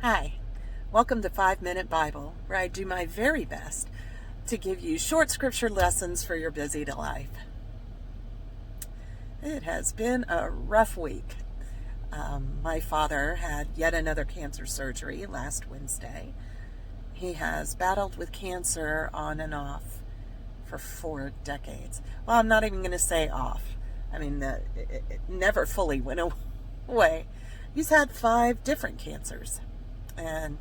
Hi, welcome to 5 Minute Bible, where I do my very best to give you short scripture lessons for your busy life. It has been a rough week. My father had yet another cancer surgery last Wednesday. He has battled with cancer on and off for 4 decades. Well, I'm not even going to say off. I mean, it never fully went away. He's had 5 different cancers. And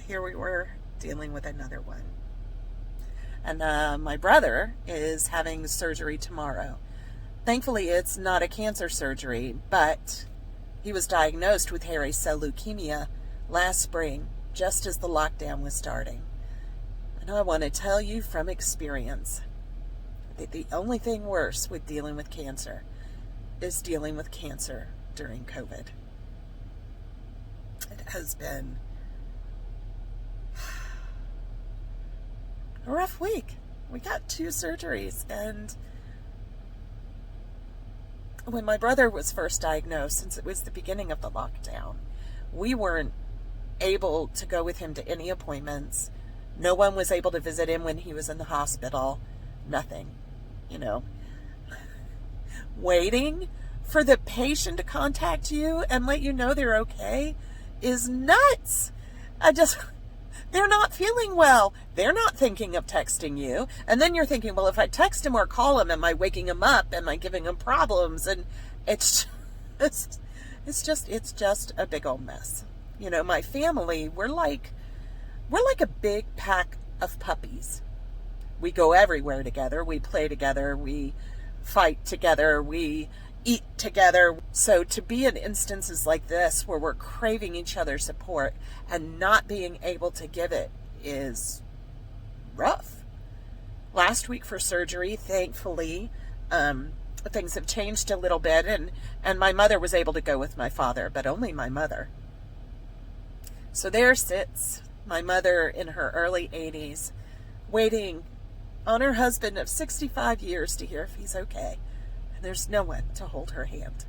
here we were dealing with another one. And my brother is having surgery tomorrow. Thankfully, it's not a cancer surgery, but he was diagnosed with hairy cell leukemia last spring, just as the lockdown was starting. And I want to tell you from experience that the only thing worse with dealing with cancer is dealing with cancer during COVID. It has been a rough week. We got 2 surgeries, and when my brother was first diagnosed, since it was the beginning of the lockdown, we weren't able to go with him to any appointments. No one was able to visit him when he was in the hospital. Nothing, Waiting for the patient to contact you and let you know they're okay is nuts. They're not feeling well. They're not thinking of texting you. And then you're thinking, well, if I text him or call him, am I waking him up? Am I giving him problems? And it's just a big old mess. My family, we're like a big pack of puppies. We go everywhere together. We play together. We fight together. We eat together. So to be in instances like this where we're craving each other's support and not being able to give it is rough. Last week for surgery, thankfully, things have changed a little bit, and my mother was able to go with my father, but only my mother. So there sits my mother in her early 80s, waiting on her husband of 65 years to hear if he's okay. There's no one to hold her hand.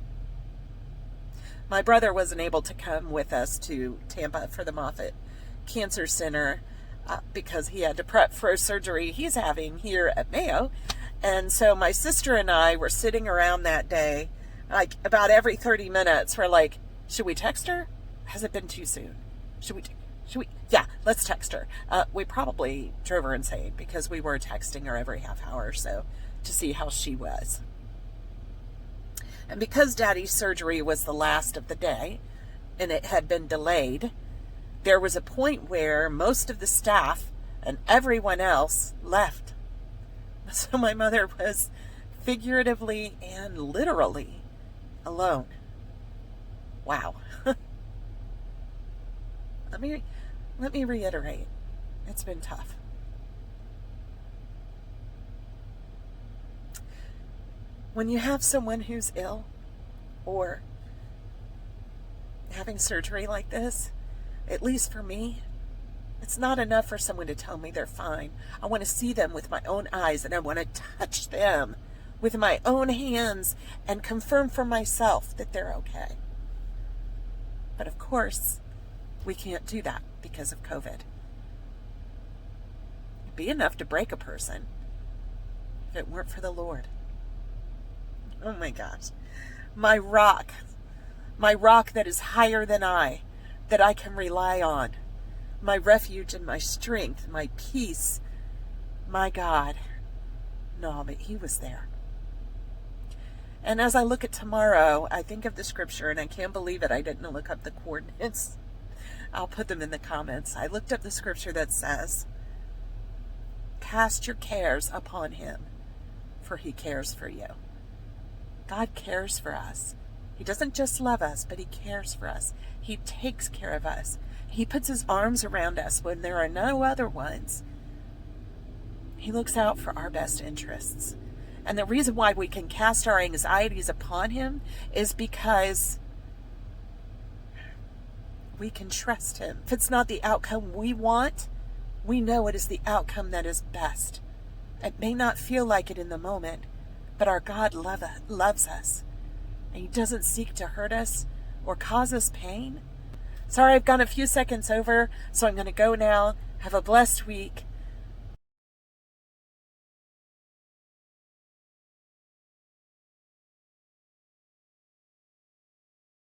My brother wasn't able to come with us to Tampa for the Moffitt Cancer Center because he had to prep for a surgery he's having here at Mayo. And so my sister and I were sitting around that day, like about every 30 minutes, we're like, should we text her? Has it been too soon? Should we? Yeah, let's text her. We probably drove her insane because we were texting her every half hour or so to see how she was. And because Daddy's surgery was the last of the day, and it had been delayed, there was a point where most of the staff and everyone else left. So my mother was figuratively and literally alone. Wow. Let me reiterate. It's been tough. When you have someone who's ill or having surgery like this, at least for me, it's not enough for someone to tell me they're fine. I want to see them with my own eyes, and I want to touch them with my own hands and confirm for myself that they're okay. But of course, we can't do that because of COVID. It'd be enough to break a person if it weren't for the Lord. Oh my gosh. My rock that is higher than I, that I can rely on. My refuge and my strength, my peace, my God. No, but he was there. And as I look at tomorrow, I think of the scripture, and I can't believe it. I didn't look up the coordinates. I'll put them in the comments. I looked up the scripture that says, cast your cares upon him, for he cares for you. God cares for us. He doesn't just love us, but he cares for us. He takes care of us. He puts his arms around us when there are no other ones. He looks out for our best interests. And the reason why we can cast our anxieties upon him is because we can trust him. If it's not the outcome we want, we know it is the outcome that is best. It may not feel like it in the moment, but our God loves us. And he doesn't seek to hurt us or cause us pain. Sorry I've gone a few seconds over, so I'm going to go now. Have a blessed week.